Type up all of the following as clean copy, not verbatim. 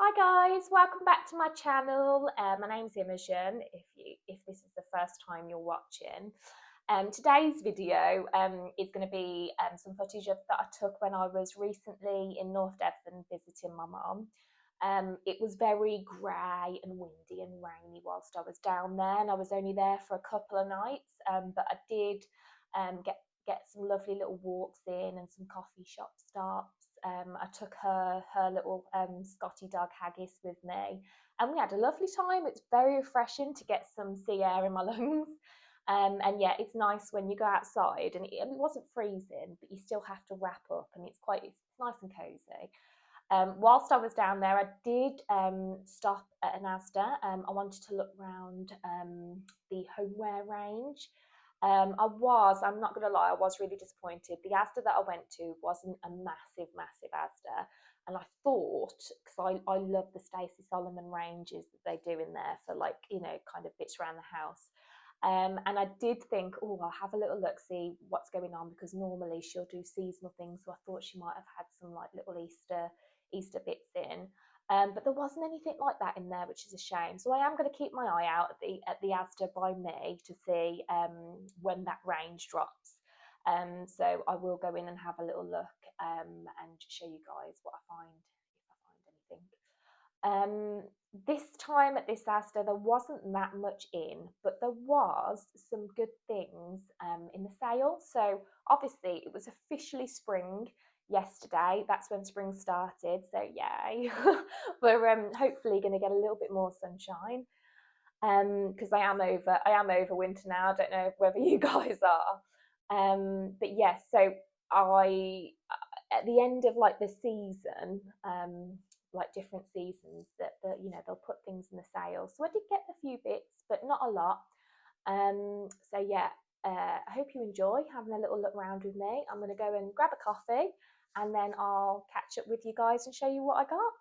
Hi guys, welcome back to my channel. My name's Imogen, if this is the first time you're watching. Today's video is going to be some footage that I took when I was recently in North Devon visiting my mum. It was very grey and windy and rainy whilst I was down there, and I was only there for a couple of nights, but I did get some lovely little walks in and some coffee shop stops. I took her little Scotty dog Haggis with me, and we had a lovely time. It's very refreshing to get some sea air in my lungs. And yeah, it's nice when you go outside, and it wasn't freezing, but you still have to wrap up, and it's nice and cozy. Whilst I was down there, I did stop at an Asda. I wanted to look around the homeware range. I'm not going to lie, I was really disappointed. The Asda that I went to wasn't a massive Asda. And I thought, because I love the Stacey Solomon ranges that they do in there for, like, you know, kind of bits around the house. And I did think, oh, I'll have a little look, see what's going on, because normally she'll do seasonal things. So I thought she might have had some like little Easter bits in. But there wasn't anything like that in there, which is a shame. So I am going to keep my eye out at the Asda by me to see when that range drops. So I will go in and have a little look and show you guys what I find, if I find anything. This time at this Asda, there wasn't that much in, but there was some good things in the sale. So obviously it was officially spring yesterday. That's when spring started, so yay. We're hopefully going to get a little bit more sunshine, because I am over winter now. I don't know whether you guys are, but yes, so I at the end of like the season, like different seasons, that you know, they'll put things in the sale. So I did get a few bits, but not a lot. So yeah, I hope you enjoy having a little look around with me. I'm going to go and grab a coffee, and then I'll catch up with you guys and show you what I got.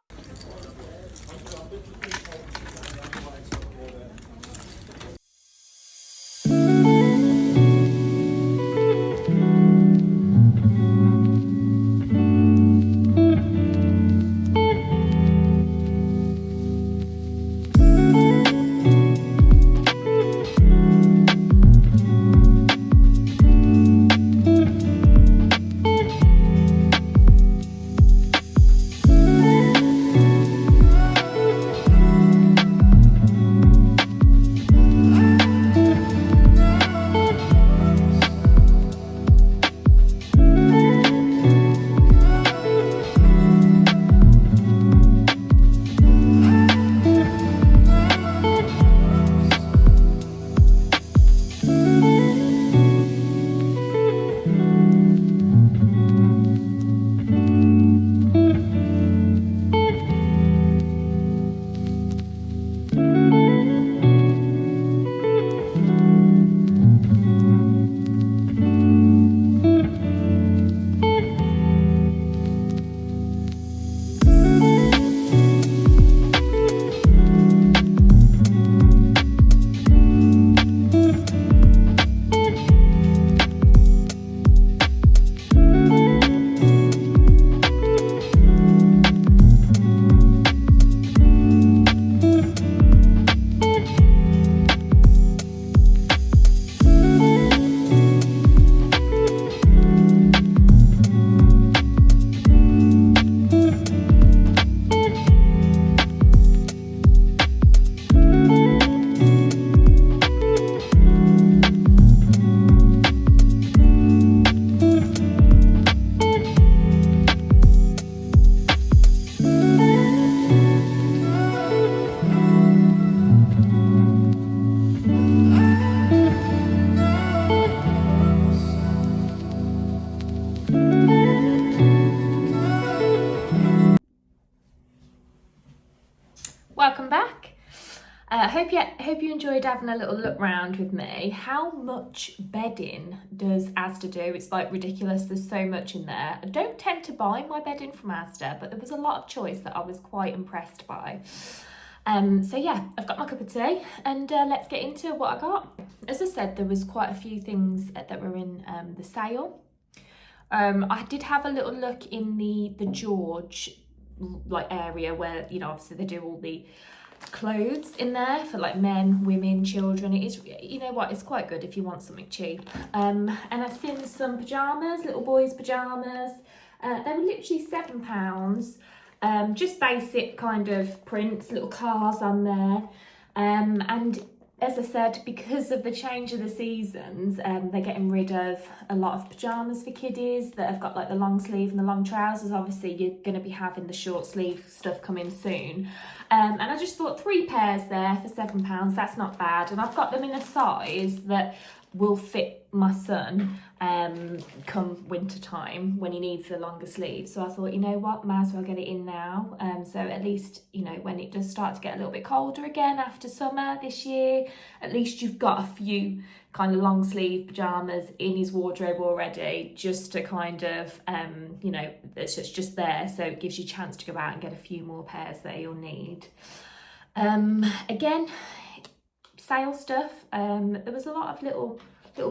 hope you enjoyed having a little look round with me. How much bedding does Asda do? It's like ridiculous. There's so much in there. I don't tend to buy my bedding from Asda, but there was a lot of choice that I was quite impressed by. So yeah, I've got my cup of tea and let's get into what I got. As I said, there was quite a few things that were in the sale. I did have a little look in the George area where, you know, obviously they do all the clothes in there for like men, women, children. It is, you know what, it's quite good if you want something cheap. And I've seen some pyjamas, little boys' pyjamas. They were literally £7. Just basic kind of prints, little cars on there. And as I said, because of the change of the seasons, they're getting rid of a lot of pyjamas for kiddies that have got like the long sleeve and the long trousers. Obviously, you're going to be having the short sleeve stuff coming soon. And I just thought 3 pairs there for £7, that's not bad. And I've got them in a size that will fit my son come winter time when he needs the longer sleeves. So I thought, you know what, might as well get it in now. So at least, you know, when it does start to get a little bit colder again after summer this year, at least you've got a few kind of long sleeve pyjamas in his wardrobe already, just to kind of, you know, it's just there. So it gives you a chance to go out and get a few more pairs that you'll need. Again, sale stuff. There was a lot of little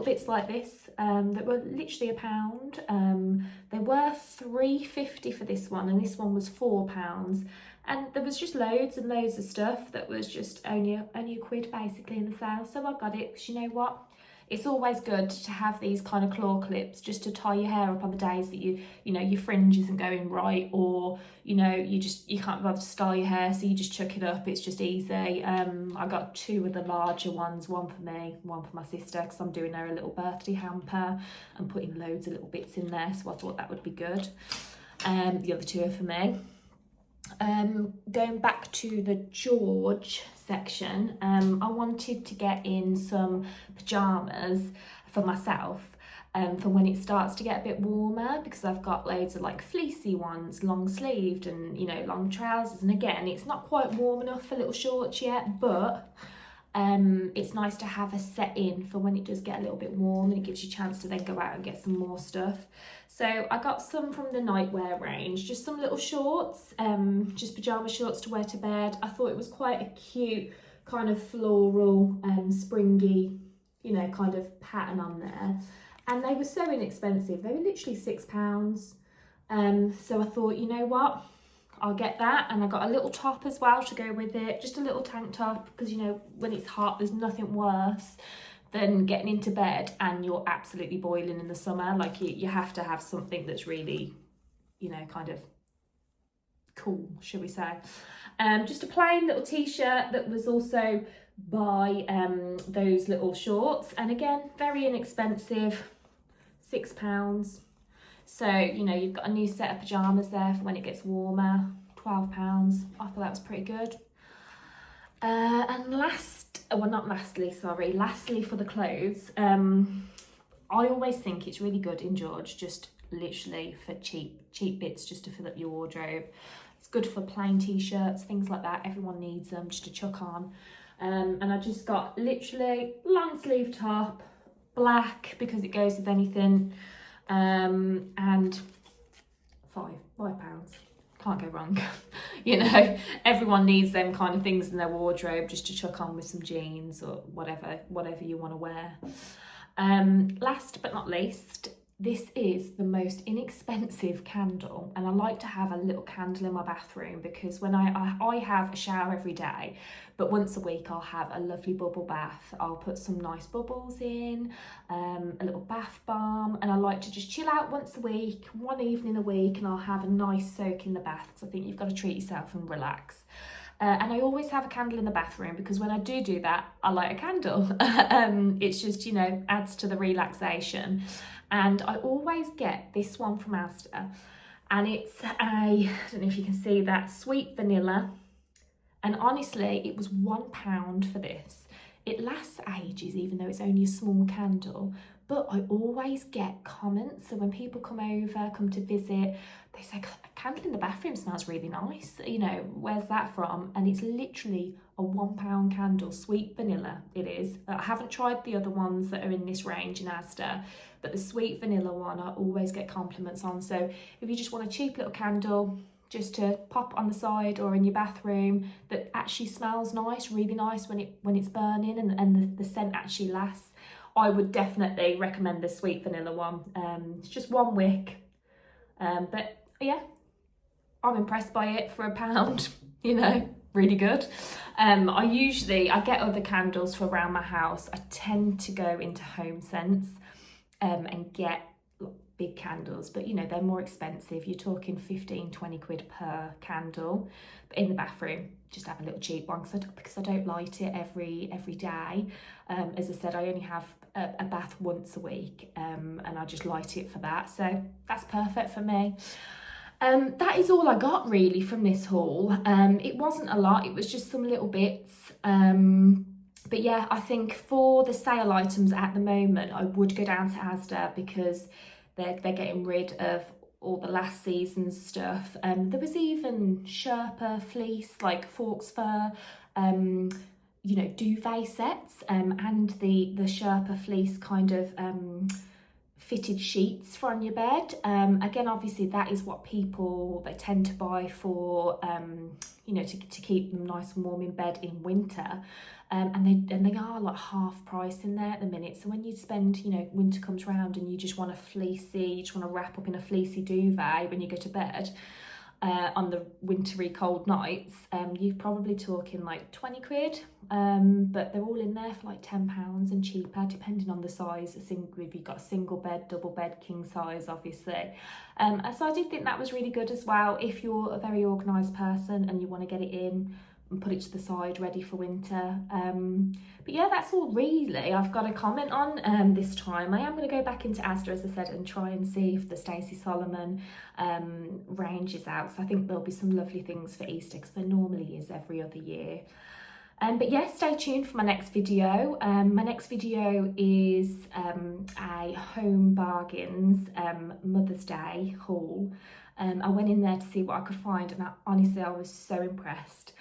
bits like this that were literally £1. They were £3.50 for this one, and this one was £4. And there was just loads and loads of stuff that was just only a quid basically in the sale. So I got it because, you know what, it's always good to have these kind of claw clips just to tie your hair up on the days that you know your fringe isn't going right, or you know you can't bother to style your hair, so you just chuck it up. It's just easy. I got 2 of the larger ones, one for me, one for my sister, because I'm doing her a little birthday hamper and putting loads of little bits in there, so I thought that would be good. The other 2 are for me. Going back to the George section, I wanted to get in some pyjamas for myself for when it starts to get a bit warmer, because I've got loads of like fleecy ones, long sleeved, and you know, long trousers. And again, it's not quite warm enough for little shorts yet, but it's nice to have a set in for when it does get a little bit warm, and it gives you a chance to then go out and get some more stuff. So I got some from the nightwear range, just some little shorts, just pyjama shorts to wear to bed. I thought it was quite a cute kind of floral, springy, you know, kind of pattern on there. And they were so inexpensive. They were literally £6. So I thought, you know what, I'll get that. And I got a little top as well to go with it, just a little tank top, because you know, when it's hot, there's nothing worse than getting into bed and you're absolutely boiling in the summer. Like you have to have something that's really, you know, kind of cool, should we say. Just a plain little t-shirt that was also by those little shorts, and again, very inexpensive, £6. So, you know, you've got a new set of pyjamas there for when it gets warmer, £12. I thought that was pretty good. And lastly for the clothes, I always think it's really good in George, just literally for cheap bits just to fill up your wardrobe. It's good for plain t-shirts, things like that. Everyone needs them just to chuck on. And I just got literally long sleeve top, black because it goes with anything, and £5. Can't go wrong. You know, everyone needs them kind of things in their wardrobe just to chuck on with some jeans or whatever you want to wear. Last but not least, this is the most inexpensive candle, and I like to have a little candle in my bathroom because when I have a shower every day, but once a week I'll have a lovely bubble bath. I'll put some nice bubbles in, a little bath bomb, and I like to just chill out once a week, one evening a week, and I'll have a nice soak in the bath because I think you've got to treat yourself and relax. And I always have a candle in the bathroom because when I do that, I light a candle. It's just, you know, adds to the relaxation. And I always get this one from Asda, and it's I don't know if you can see that, sweet vanilla. And honestly, it was £1 for this. It lasts ages, even though it's only a small candle. But I always get comments. So when people come to visit, they say, candle in the bathroom smells really nice. You know, where's that from? And it's literally a £1 candle, sweet vanilla it is. I haven't tried the other ones that are in this range in Asda, but the sweet vanilla one I always get compliments on. So if you just want a cheap little candle just to pop on the side or in your bathroom that actually smells nice, really nice when it's burning, and the scent actually lasts, I would definitely recommend the sweet vanilla one. It's just one wick, but yeah, I'm impressed by it for £1, you know, really good. I get other candles for around my house. I tend to go into Home Sense and get big candles, but you know, they're more expensive. You're talking 15-20 quid per candle. But in the bathroom, just have a little cheap one because I don't light it every day. As I said, I only have a bath once a week, and I just light it for that, so that's perfect for me. That is all I got really from this haul. It wasn't a lot, it was just some little bits. But yeah, I think for the sale items at the moment, I would go down to Asda because they're getting rid of all the last season's stuff. There was even Sherpa fleece, like Forks fur, you know, duvet sets, and the Sherpa fleece kind of fitted sheets for on your bed. Again, obviously that is what they tend to buy for you know, to keep them nice and warm in bed in winter. And they are like half price in there at the minute. So when you spend, you know, winter comes around and you just want you just want to wrap up in a fleecy duvet when you go to bed on the wintry cold nights, you're probably talking like 20 quid. But they're all in there for like £10 and cheaper, depending on the size. If you've got a single bed, double bed, king size, obviously. So I did think that was really good as well if you're a very organised person and you want to get it in and put it to the side ready for winter. But yeah, that's all really I've got a comment on this time. I am going to go back into Asda, as I said, and try and see if the Stacey Solomon range is out. So I think there'll be some lovely things for Easter, because there normally is every other year. But yeah, stay tuned for my next video. My next video is a Home Bargains Mother's Day haul. I went in there to see what I could find, and honestly, I was so impressed.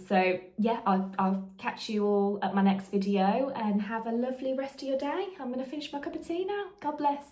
So yeah, I'll catch you all at my next video, and have a lovely rest of your day. I'm going to finish my cup of tea now. God bless.